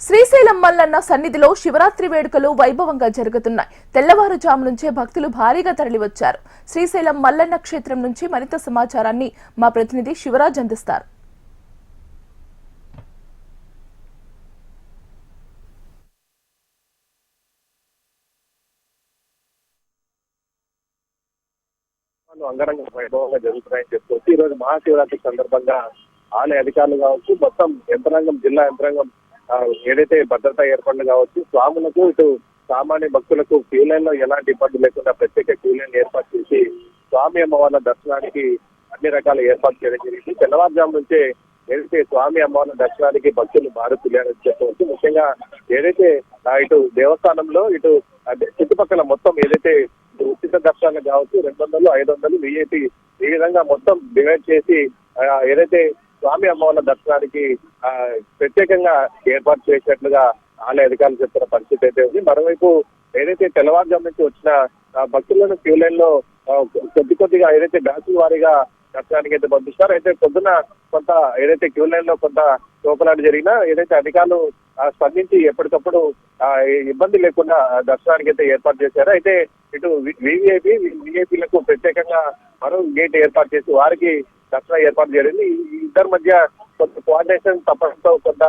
శ్రీశైలం మల్లన్న సన్నిధిలో శివరాత్రి వేడుకలు వైభవంగా జరుగుతున్నాయి. తెల్లవారుజాము నుంచే భక్తులు భారీగా తరలివచ్చారు. శ్రీశైలం మల్లన్న క్షేత్రం నుంచి మరింత సమాచారాన్ని మా ప్రతినిధి శివరాజ్ అందిస్తారు. అంగరంగ వైభవంగా జరుగుతున్నాయని చెప్పుకోవచ్చు. ఈ రోజు మహాశివరాత్రి సందర్భంగా ఆలయ అధికారులు కావచ్చు, మొత్తం యంత్రాంగం, జిల్లా యంత్రాంగం ఏదైతే భద్రతా ఏర్పాట్లు కావచ్చు, స్వాములకు ఇటు సామాన్య భక్తులకు క్యూ లైన్ లో ఎలాంటి ఇబ్బంది లేకుండా ప్రత్యేక క్యూ లైన్ ఏర్పాటు చేసి స్వామి అమ్మవార్ల దర్శనానికి అన్ని రకాల ఏర్పాటు చేయడం జరిగింది. తెల్లవారుజాము నుంచే ఏదైతే స్వామి అమ్మవార్ల దర్శనానికి భక్తులు మారుతులేరని చెప్పవచ్చు. ముఖ్యంగా ఏదైతే ఇటు దేవస్థానంలో ఇటు చుట్టుపక్కల మొత్తం ఏదైతే ఉచిత దర్శనాలు కావచ్చు, 200, 500, VIP ఈ విధంగా మొత్తం డివైడ్ చేసి ఏదైతే స్వామి అమ్మవార్ల దర్శనానికి ప్రత్యేకంగా ఏర్పాటు చేసినట్లుగా ఆలయ అధికారులు చెప్తున్న పరిస్థితి అయితే ఉంది. మరోవైపు ఏదైతే తెల్లవారుజాము నుంచి వచ్చిన భక్తులను క్యూ లైన్ లో కొద్దిగా ఏదైతే బ్యాచుల వారీగా దర్శనానికి అయితే పంపిస్తారు. అయితే పొద్దున కొంత ఏదైతే క్యూ లైన్ లో కొంత తోపులాట జరిగినా ఏదైతే అధికారులు స్పందించి ఎప్పటికప్పుడు ఇబ్బంది లేకుండా దర్శనానికి అయితే ఏర్పాటు చేశారు. అయితే ఇటు విఐపీలకు ప్రత్యేకంగా మరో గేట్ ఏర్పాటు చేసి వారికి దర్శనం ఏర్పాటు జరిగింది. ఇద్దరి మధ్య కొంత కోఆర్డినేషన్ తప్పడంతో కొంత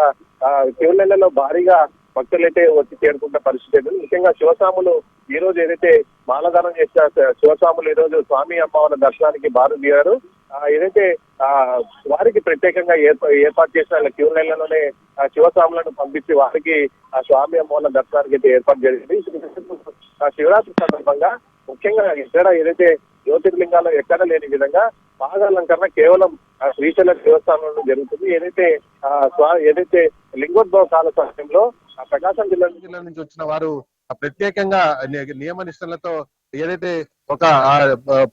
క్యూ లైన్లలో భారీగా భక్తులు అయితే వచ్చి చేరుకున్న పరిస్థితి. ముఖ్యంగా శివస్వాములు ఈ రోజు ఏదైతే మాలదానం చేసిన శివస్వాములు ఈ రోజు స్వామి అమ్మవారి దర్శనానికి బారు దిగారు. ఏదైతే వారికి ప్రత్యేకంగా ఏర్పాటు చేసిన క్యూ లైన్లలోనే శివస్వాములను పంపించి వారికి ఆ స్వామి అమ్మవారి దర్శనానికి అయితే ఏర్పాటు జరిగింది. శివరాత్రి సందర్భంగా ముఖ్యంగా ఇక్కడ ఏదైతే జ్యోతిర్లింగాలు ఎక్కడ లేని విధంగా పాదాలంకరణ కేవలం శ్రీశైలం దేవస్థానంలో జరుగుతుంది. ఏదైతే లింగోద్భవ కాల సమయంలో ప్రకాశం జిల్లా నుంచి వచ్చిన వారు ప్రత్యేకంగా నియమ నిష్టలతో ఏదైతే ఒక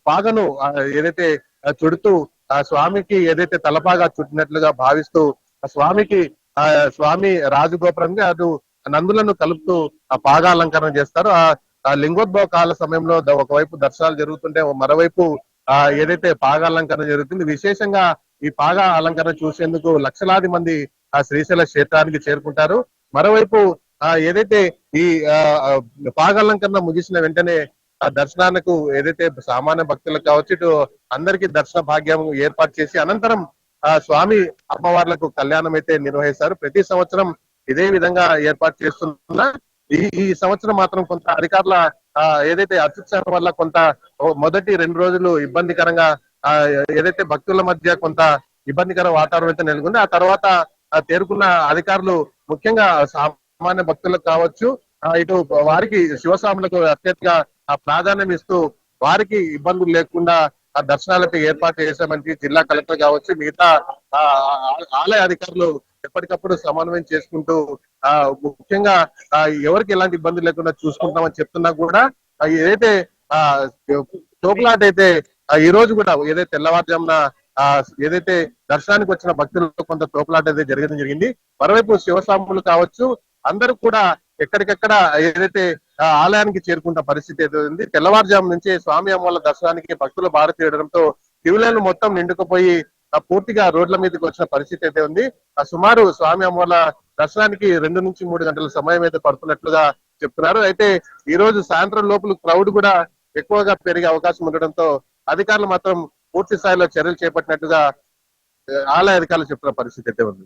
పాగను ఏదైతే చుడుతూ ఆ స్వామికి ఏదైతే తలపాగా చుట్టినట్లుగా భావిస్తూ ఆ స్వామి రాజగోపురంగా అటు నందులను కలుపుతూ ఆ పాగా అలంకరణ చేస్తారు. ఆ లింగోద్భవ కాల సమయంలో ఒకవైపు దర్శనాలు జరుగుతుంటే మరోవైపు ఏదైతే పాగా అలంకరణ జరుగుతుంది. విశేషంగా ఈ పాగా అలంకరణ చూసేందుకు లక్షలాది మంది ఆ శ్రీశైల క్షేత్రానికి చేరుకుంటారు. మరోవైపు ఏదైతే ఈ పాగాలంకరణ ముగిసిన వెంటనే ఆ దర్శనానికి ఏదైతే సామాన్య భక్తులకు కావచ్చు, ఇటు అందరికీ దర్శన భాగ్యం ఏర్పాటు చేసి అనంతరం ఆ స్వామి అమ్మవార్లకు కళ్యాణం అయితే నిర్వహిస్తారు. ప్రతి సంవత్సరం ఇదే విధంగా ఏర్పాటు చేస్తున్నా ఈ సంవత్సరం మాత్రం కొంత అధికారుల ఏదైతే అత్యుత్సాహం వల్ల కొంత మొదటి 2 రోజులు ఇబ్బందికరంగా ఏదైతే భక్తుల మధ్య కొంత ఇబ్బందికర వాతావరణం అయితే నెలకొంది. ఆ తర్వాత తేరుకున్న అధికారులు ముఖ్యంగా సామాన్య భక్తులకు కావచ్చు, ఇటు వారికి శివస్వాములకు అత్యధిక ప్రాధాన్యం ఇస్తూ వారికి ఇబ్బందులు లేకుండా ఆ దర్శనాలకు ఏర్పాటు చేశామని జిల్లా కలెక్టర్ కావచ్చు, మిగతా ఆలయ అధికారులు ఎప్పటికప్పుడు సమన్వయం చేసుకుంటూ ముఖ్యంగా ఎవరికి ఎలాంటి ఇబ్బంది లేకుండా చూసుకుంటామని చెప్తున్నా కూడా ఏదైతే తోపులాట అయితే ఈ రోజు కూడా ఏదైతే తెల్లవారుజామున ఏదైతే దర్శనానికి వచ్చిన భక్తులతో కొంత తోపులాట అయితే జరిగింది. మరోవైపు శివస్వాములు కావచ్చు అందరూ కూడా ఎక్కడికెక్కడ ఏదైతే ఆలయానికి చేరుకుంటున్న పరిస్థితి అయితే ఉంది. తెల్లవారుజాము నుంచి స్వామి అమ్మవార్ల దర్శనానికి భక్తులు బారు తీయడంతో క్యూ లైన్ మొత్తం నిండుకుపోయి పూర్తిగా రోడ్ల మీదకి వచ్చిన పరిస్థితి అయితే ఉంది. సుమారు స్వామి అమ్మవార్ల దర్శనానికి 2 నుంచి 3 గంటల సమయం అయితే పడుతున్నట్లుగా చెప్తున్నారు. అయితే ఈ రోజు సాయంత్రం లోపల క్రౌడ్ కూడా ఎక్కువగా పెరిగే అవకాశం ఉండడంతో అధికారులు మాత్రం పూర్తి స్థాయిలో చర్యలు చేపట్టినట్టుగా ఆలయ అధికారులు చెప్తున్న పరిస్థితి అయితే ఉంది.